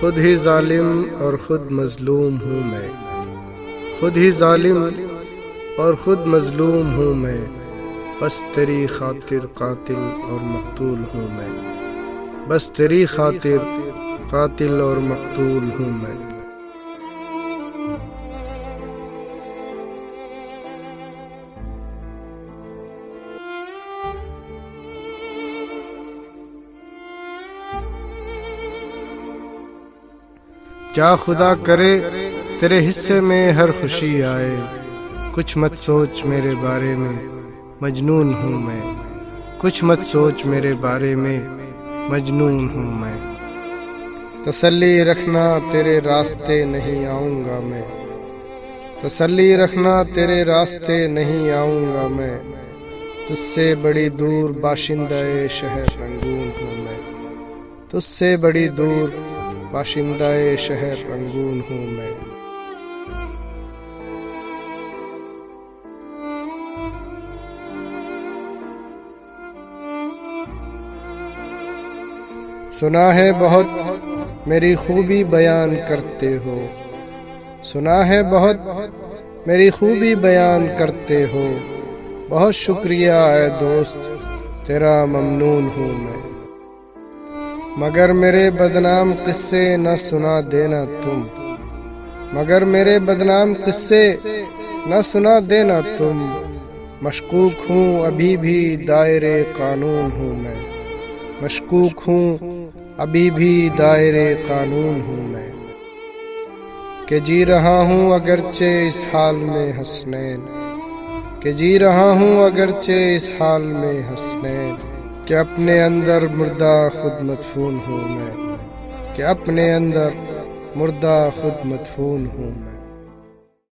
خود ہی ظالم اور خود مظلوم ہوں میں، خود ہی ظالم اور خود مظلوم ہوں میں، بس تیری خاطر قاتل اور مقتول ہوں میں، بس تیری خاطر قاتل اور مقتول ہوں میں۔ کیا خدا کرے تیرے حصے میں ہر خوشی آئے، کچھ مت سوچ میرے بارے میں مجنون ہوں میں، کچھ مت سوچ میرے بارے میں مجنون ہوں میں۔ تسلی رکھنا تیرے راستے نہیں آؤں گا میں، تسلی رکھنا تیرے راستے نہیں آؤں گا میں، تجھ سے بڑی دور باشندہ شہر رنگون ہوں میں، تجھ سے بڑی دور باشندہ شہر رنگون ہوں میں۔ سنا ہے بہت میری خوبی بیان کرتے ہو، سنا ہے بہت میری خوبی بیان کرتے ہو، بہت شکریہ اے دوست تیرا ممنون ہوں میں، مگر میرے بدنام قصے نہ سنا دینا تم، مگر میرے بدنام قصے نہ سنا دینا تم، مشکوک ہوں ابھی بھی دائرے قانون ہوں میں، مشکوک ہوں ابھی بھی دائرے قانون ہوں میں، کہ جی رہا ہوں اگرچہ اس حال میں حسنین، کہ جی رہا ہوں اگرچہ اس حال میں حسنین، کہ اپنے اندر مردہ خود مدفون ہوں میں، کہ اپنے اندر مردہ خود مدفون ہوں میں۔